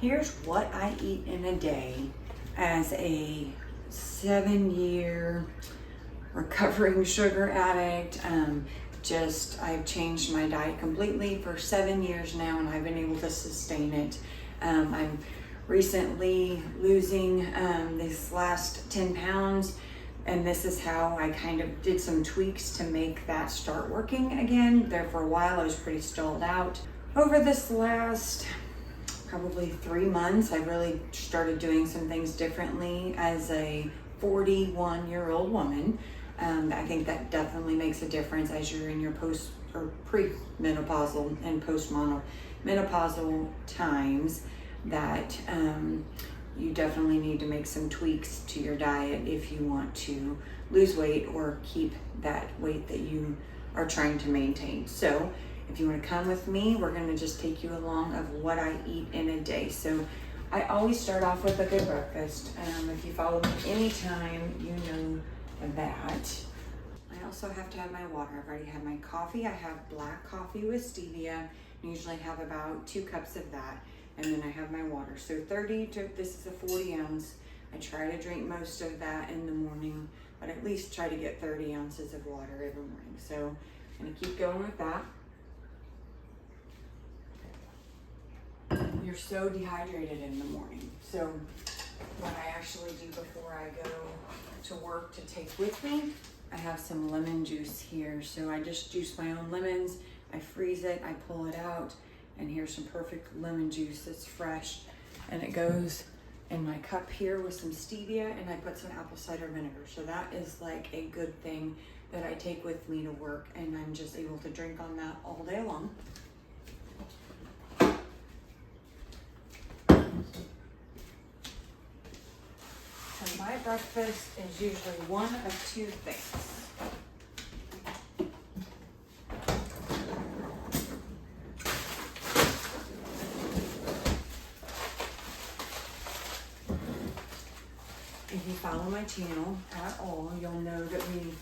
Here's what I eat in a day as a 7-year recovering sugar addict. I've changed my diet completely for 7 years now, and I've been able to sustain it. I'm recently losing these last 10 pounds, and this is how I kind of did some tweaks to make that start working again. There for a while I was pretty stalled out. Over this last probably 3 months, I really started doing some things differently as a 41-year-old woman. I think that definitely makes a difference as you're in your post or pre-menopausal and post-menopausal times, that you definitely need to make some tweaks to your diet if you want to lose weight or keep that weight that you are trying to maintain. So if you want to come with me, we're going to just take you along of what I eat in a day. So I always start off with a good breakfast. If you follow me anytime, you know that. I also have to have my water. I've already had my coffee. I have black coffee with stevia. I usually have about 2 cups of that. And then I have my water. So this is a 40 ounce. I try to drink most of that in the morning, but at least try to get 30 ounces of water every morning. So I'm gonna keep going with that. You're so dehydrated in the morning. So what I actually do before I go to work to take with me, I have some lemon juice here. So I just juice my own lemons. I freeze it, I pull it out, and here's some perfect lemon juice that's fresh. And it goes in my cup here with some stevia, and I put some apple cider vinegar. So that is like a good thing that I take with me to work, and I'm just able to drink on that all day long. So my breakfast is usually one of 2 things. If you follow my channel at all, you'll know that we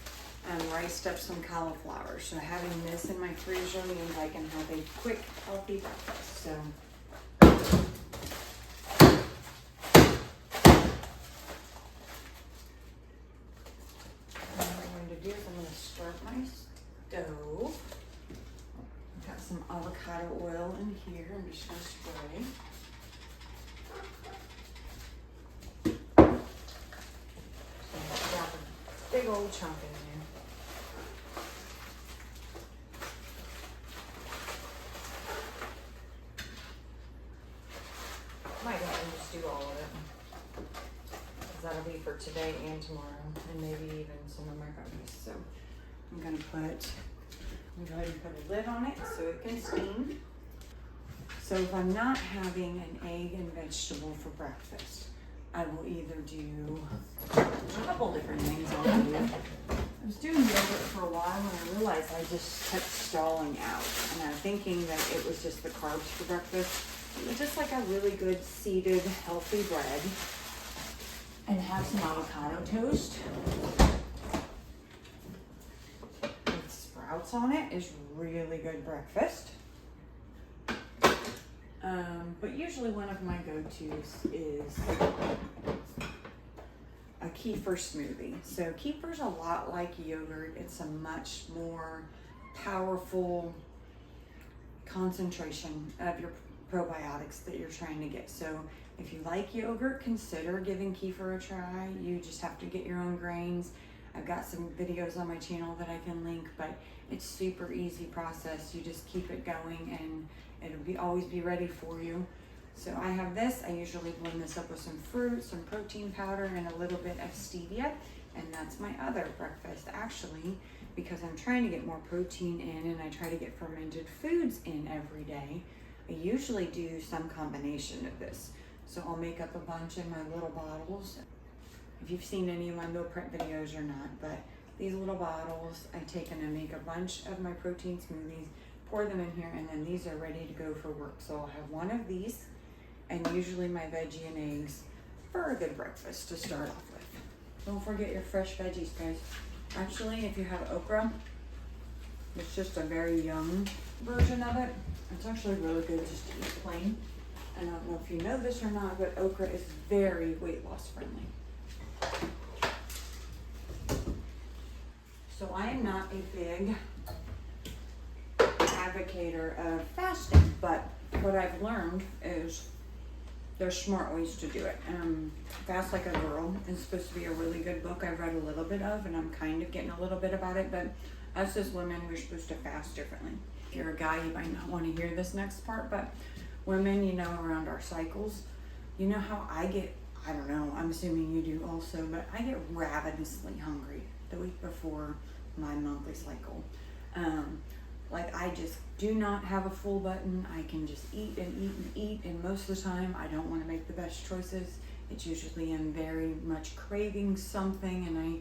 riced up some cauliflower. So having this in my freezer means I can have a quick, healthy breakfast. So what I'm going to do is I'm going to start my stove. I've got some avocado oil in here. I'm just going to spray. Big old chunk in there. Might go ahead and just do all of it, because that'll be for today and tomorrow, and maybe even some of my cookies. So I'm gonna go ahead and put a lid on it so it can steam. So if I'm not having an egg and vegetable for breakfast, I will either do a couple different things. I was doing yogurt for a while, and I realized I just kept stalling out, and I'm thinking that it was just the carbs for breakfast. It was just like a really good seeded, healthy bread, and have some avocado toast with sprouts on it is really good breakfast. But usually one of my go-tos is a kefir smoothie. So kefir's a lot like yogurt. It's a much more powerful concentration of your probiotics that you're trying to get. So if you like yogurt, consider giving kefir a try. You just have to get your own grains. I've got some videos on my channel that I can link, but it's super easy process. You just keep it going and it'll always be ready for you. So I have this. I usually blend this up with some fruit, some protein powder, and a little bit of stevia. And that's my other breakfast, actually, because I'm trying to get more protein in, and I try to get fermented foods in every day. I usually do some combination of this. So I'll make up a bunch in my little bottles. If you've seen any of my meal prep videos or not, but these little bottles, I take and I make a bunch of my protein smoothies, pour them in here, and then these are ready to go for work. So I'll have one of these, and usually my veggie and eggs for a good breakfast to start off with. Don't forget your fresh veggies, guys. Actually, if you have okra, it's just a very young version of it. It's actually really good just to eat plain. and I don't know if you know this or not, but okra is very weight loss friendly. So I am not a big advocator of fasting, but what I've learned is there's smart ways to do it. Fast Like a Girl is supposed to be a really good book I've read a little bit of, and I'm kind of getting a little bit about it, but us as women, we're supposed to fast differently. If you're a guy, you might not want to hear this next part, but women, you know, around our cycles, you know how I get, I don't know, I'm assuming you do also, but I get ravenously hungry the week before my monthly cycle. Like I just do not have a full button. I can just eat and eat and eat, and most of the time I don't want to make the best choices. It's usually I'm very much craving something, and I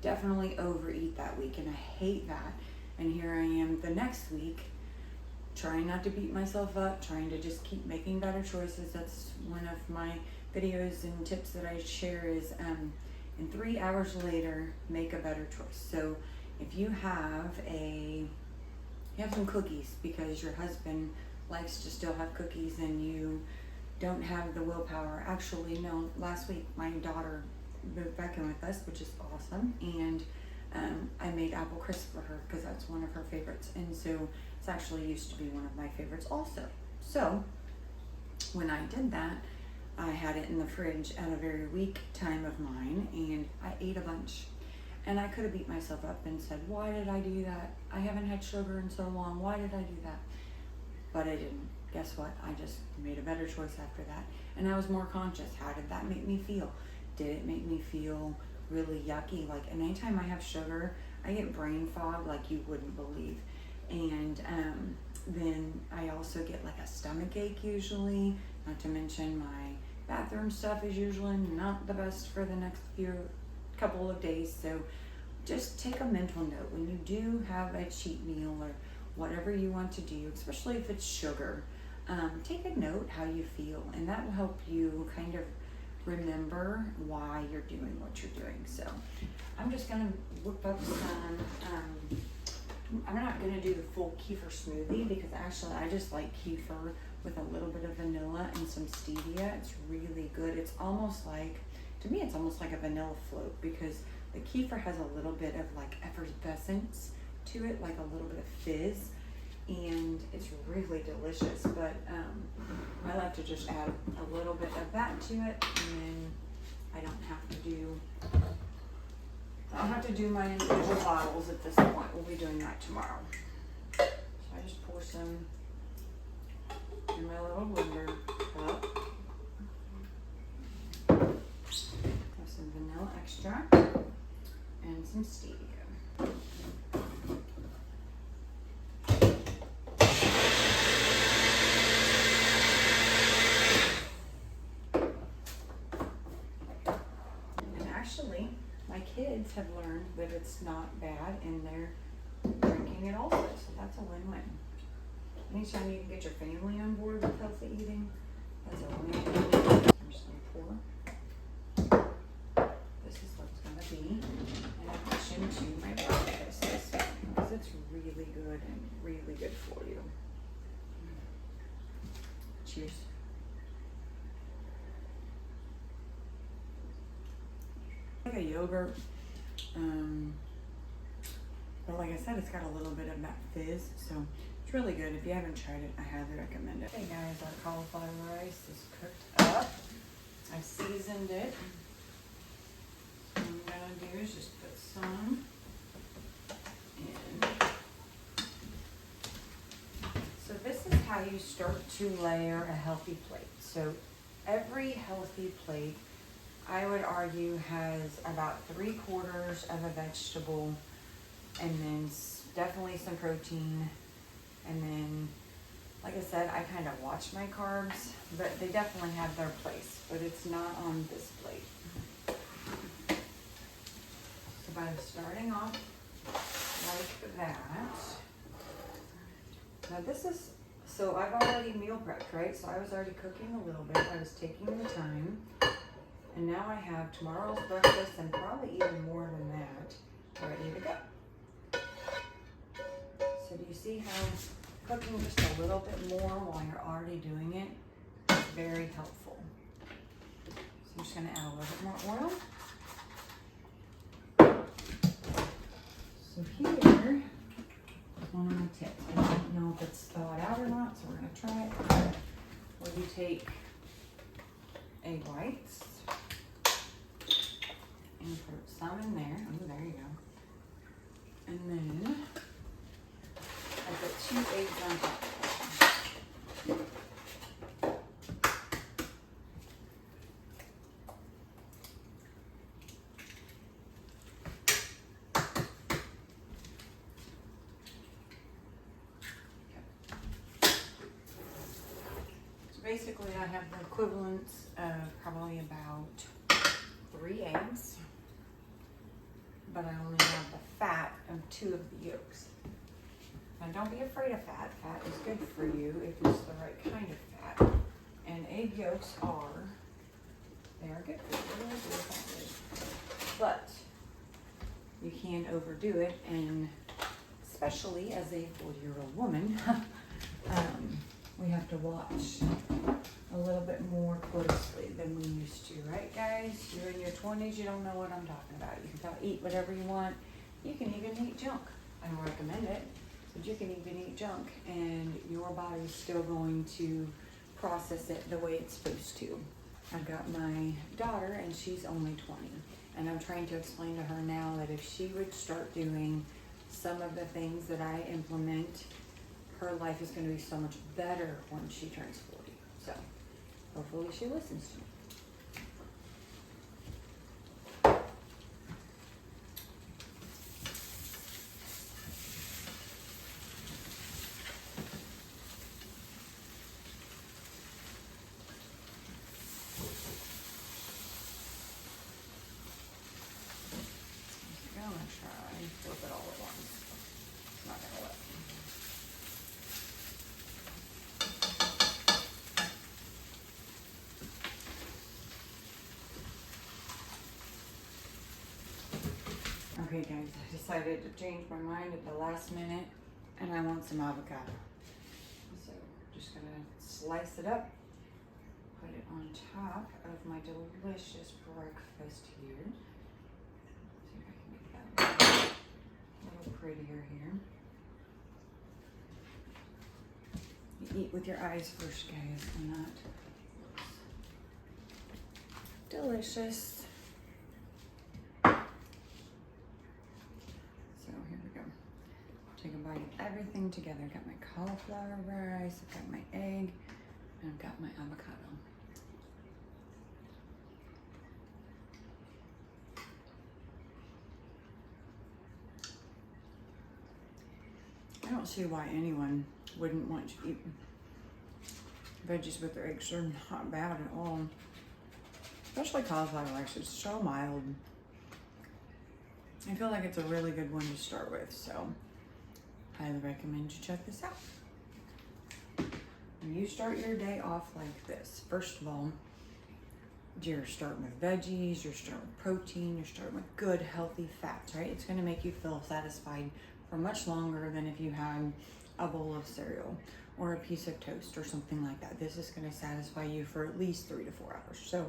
definitely overeat that week, and I hate that. And here I am the next week trying not to beat myself up, trying to just keep making better choices. That's one of my videos and tips that I share is in 3 hours later, make a better choice. So if you have some cookies because your husband likes to still have cookies and you don't have the willpower. Actually, no, last week my daughter moved back in with us, which is awesome, and I made apple crisp for her because that's one of her favorites, and so it's actually used to be one of my favorites also. So when I did that, I had it in the fridge at a very weak time of mine, and I ate a bunch. And I could have beat myself up and said, why did I do that? I haven't had sugar in so long. Why did I do that? But I didn't. Guess what? I just made a better choice after that. And I was more conscious. How did that make me feel? Did it make me feel really yucky? Like, and anytime I have sugar, I get brain fog like you wouldn't believe. And then I also get like a stomach ache usually. Not to mention my bathroom stuff is usually not the best for the next couple of days. So just take a mental note when you do have a cheat meal or whatever you want to do, especially if it's sugar. Take a note how you feel, and that will help you kind of remember why you're doing what you're doing. So I'm just gonna whip up some I'm not gonna do the full kefir smoothie because actually I just like kefir with a little bit of vanilla and some stevia. It's really good. It's almost like, to me, it's almost like a vanilla float because the kefir has a little bit of like effervescence to it, like a little bit of fizz, and it's really delicious. But I like to just add a little bit of that to it, and then I don't have to do my individual bottles at this point. We'll be doing that tomorrow. So I just pour some in my little blender cup. Some vanilla extract and some stevia. And actually, my kids have learned that it's not bad and they're drinking it also, so that's a win-win. Anytime you can get your family on board with healthy eating, that's a win-win. I'm just gonna pour. This is what's going to be in addition to my breakfast because it's really good and really good for you. Cheers. Like a yogurt, but like I said, it's got a little bit of that fizz, so it's really good. If you haven't tried it, I highly recommend it. Hey guys, our cauliflower rice is cooked up. I seasoned it. What I'm gonna do is just put some in. So this is how you start to layer a healthy plate. So every healthy plate, I would argue, has about 3/4 of a vegetable, and then definitely some protein, and then, like I said, I kind of watch my carbs, but they definitely have their place, but it's not on this plate. So by starting off like that, now this is, so I've already meal prepped, right? So I was already cooking a little bit. I was taking the time, and now I have tomorrow's breakfast and probably even more than that ready to go. So do you see how cooking just a little bit more while you're already doing it very helpful. So I'm just gonna add a little bit more oil. So here is one of my tips. I don't know if it's thawed out or not, so we're gonna try it. Where you take egg whites and put some in there. Oh, there you go. And then I put 2 eggs on top. Basically, I have the equivalents of probably about 3 eggs, but I only have the fat of 2 of the yolks. Now, don't be afraid of fat. Fat is good for you if it's the right kind of fat. And egg yolks they are good for you. But you can overdo it, and especially as a 40-year-old woman, we have to watch a little bit more closely than we used to, right guys? You're in your 20s, you don't know what I'm talking about. You can eat whatever you want. You can even eat junk. I don't recommend it, but you can even eat junk and your body's still going to process it the way it's supposed to. I've got my daughter and she's only 20, and I'm trying to explain to her now that if she would start doing some of the things that I implement, her life is going to be so much better when she turns 40. So hopefully she listens to me. I'm going to try and flip it all at once. It's not going to let me. Okay guys, I decided to change my mind at the last minute and I want some avocado. So just gonna slice it up, put it on top of my delicious breakfast here. See if I can make that a little prettier here. You eat with your eyes first, guys, and that looks delicious. Take a bite of everything together. I've got my cauliflower rice, I've got my egg, and I've got my avocado. I don't see why anyone wouldn't want to eat veggies with their eggs. They're not bad at all. Especially cauliflower rice, it's so mild. I feel like it's a really good one to start with, so highly recommend you check this out. When you start your day off like this, first of all, you're starting with veggies, you're starting with protein, you're starting with good, healthy fats, right? It's gonna make you feel satisfied for much longer than if you had a bowl of cereal or a piece of toast or something like that. This is gonna satisfy you for at least 3 to 4 hours. So,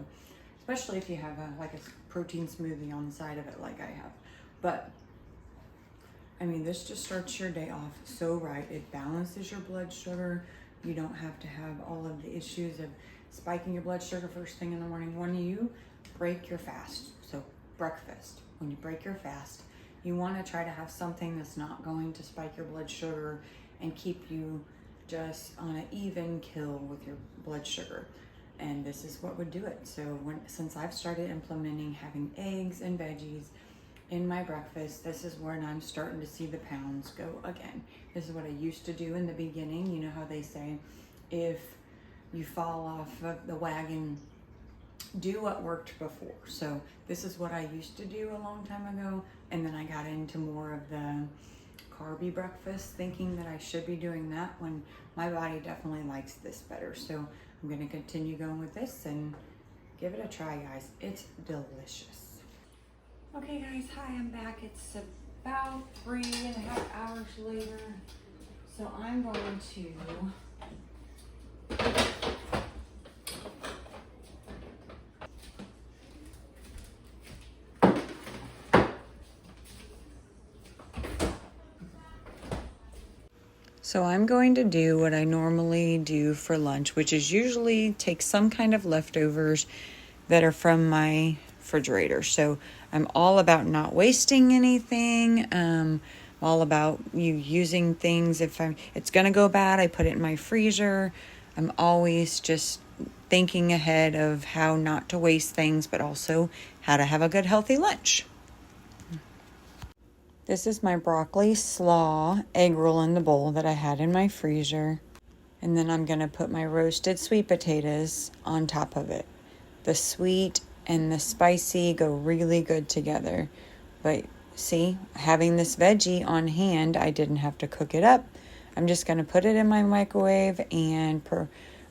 especially if you have like a protein smoothie on the side of it like I have. But I mean, this just starts your day off so right. It balances your blood sugar. You don't have to have all of the issues of spiking your blood sugar first thing in the morning. When you break your fast, so breakfast, when you break your fast, you want to try to have something that's not going to spike your blood sugar and keep you just on an even kill with your blood sugar. And this is what would do it. So since I've started implementing having eggs and veggies in my breakfast, this is when I'm starting to see the pounds go again. This is what I used to do in the beginning. You know how they say, if you fall off of the wagon, do what worked before. So this is what I used to do a long time ago. And then I got into more of the carby breakfast, thinking that I should be doing that when my body definitely likes this better. So I'm gonna continue going with this and give it a try, guys. It's delicious. Okay guys, hi, I'm back. It's about 3.5 hours later. So I'm going to So I'm going to do what I normally do for lunch, which is usually take some kind of leftovers that are from my refrigerator. So I'm all about not wasting anything. All about you using things. If it's going to go bad, I put it in my freezer. I'm always just thinking ahead of how not to waste things, but also how to have a good healthy lunch. This is my broccoli slaw egg roll in the bowl that I had in my freezer. And then I'm going to put my roasted sweet potatoes on top of it. The sweet and the spicy go really good together. But see, having this veggie on hand, I didn't have to cook it up. I'm just going to put it in my microwave and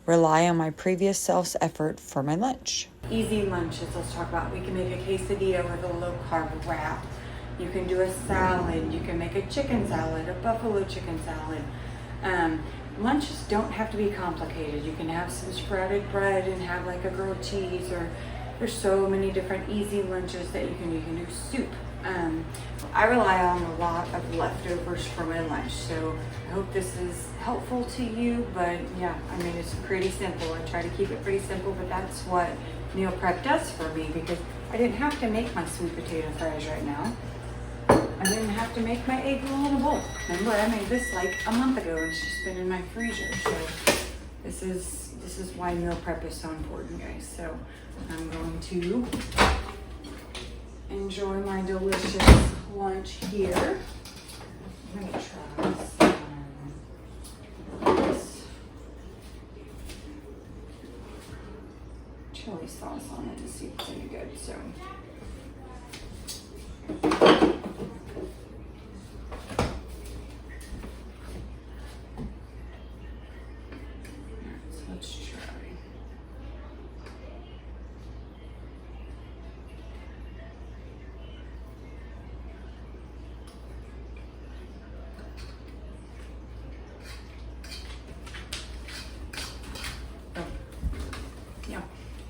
rely on my previous self's effort for my lunch. Easy lunches, let's talk about. We can make a quesadilla with a low-carb wrap. You can do a salad. You can make a chicken salad, a buffalo chicken salad. Lunches don't have to be complicated. You can have some sprouted bread and have like a grilled cheese, or there's so many different easy lunches that you can do. You can do soup. I rely on a lot of leftovers for my lunch, so I hope this is helpful to you. But yeah, I mean, it's pretty simple. I try to keep it pretty simple, but that's what meal prep does for me, because I didn't have to make my sweet potato fries right now. I didn't have to make my egg roll in a bowl. Remember, I made this like a month ago, and it's just been in my freezer. So this is why meal prep is so important, guys. So I'm going to enjoy my delicious lunch here. I'm gonna try this chili sauce on it to see if it's any good. So.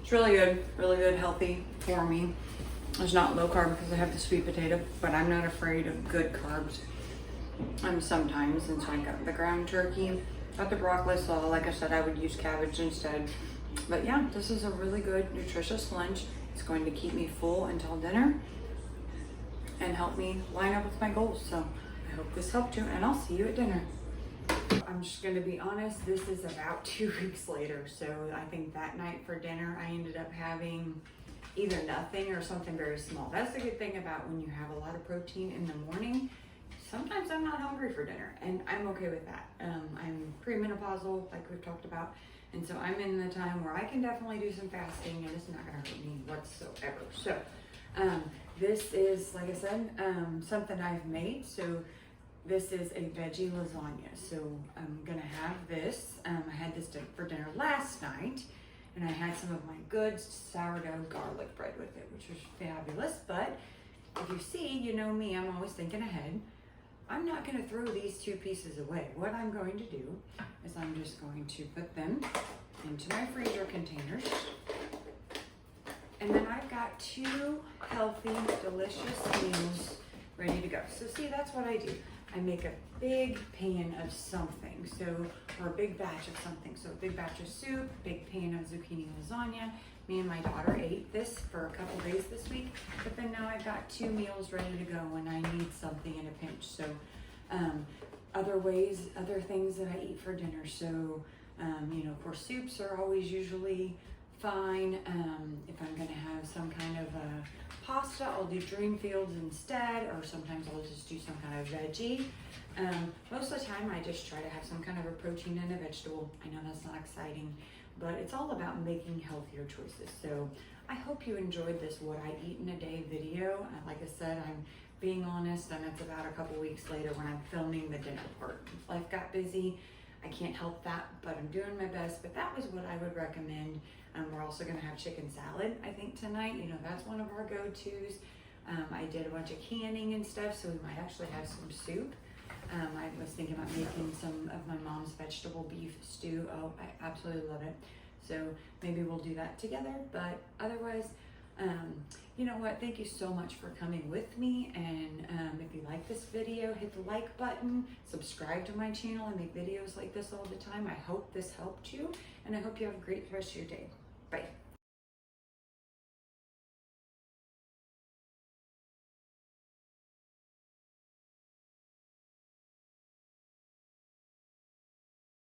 It's really good, healthy for me. It's not low carb because I have the sweet potato, but I'm not afraid of good carbs. Sometimes, and so I got the ground turkey, got the broccoli slaw. Like I said, I would use cabbage instead. But yeah, this is a really good, nutritious lunch. It's going to keep me full until dinner and help me line up with my goals. So I hope this helped you, and I'll see you at dinner. I'm just going to be honest, this is about 2 weeks later. So I think that night for dinner, I ended up having either nothing or something very small. That's the good thing about when you have a lot of protein in the morning. Sometimes I'm not hungry for dinner, and I'm okay with that. I'm premenopausal, like we've talked about. And so I'm in the time where I can definitely do some fasting, and it's not going to hurt me whatsoever. So this is, like I said, something I've made. So this is a veggie lasagna. So I'm gonna have this. I had this for dinner last night, and I had some of my good sourdough garlic bread with it, which was fabulous. But if you see, you know me, I'm always thinking ahead. I'm not gonna throw these 2 pieces away. What I'm going to do is I'm just going to put them into my freezer containers. And then I've got 2 healthy, delicious meals ready to go. So see, that's what I do. I make a big pan of something, or a big batch of something. So a big batch of soup, big pan of zucchini lasagna. Me and my daughter ate this for a couple days this week, but then now I've got 2 meals ready to go when I need something in a pinch. So other things that I eat for dinner. So, of course, soups are always usually fine. If I'm gonna have some kind of pasta, I'll do Dreamfields instead, or sometimes I'll just do some kind of veggie. Most of the time I just try to have some kind of a protein and a vegetable. I know that's not exciting, but it's all about making healthier choices. So I hope you enjoyed this what I eat in a day video. Like I said, I'm being honest, and it's about a couple weeks later when I'm filming the dinner part. Life got busy. I can't help that, but I'm doing my best. But that was what I would recommend. We're also gonna have chicken salad, I think, tonight. That's one of our go-tos. I did a bunch of canning and stuff, so we might actually have some soup. I was thinking about making some of my mom's vegetable beef stew. Oh, I absolutely love it. So maybe we'll do that together. But otherwise, you know what? Thank you so much for coming with me. And if you like this video, video, hit the like button, subscribe to my channel. I make videos like this all the time. I hope this helped you, and I hope you have a great rest of your day. Bye.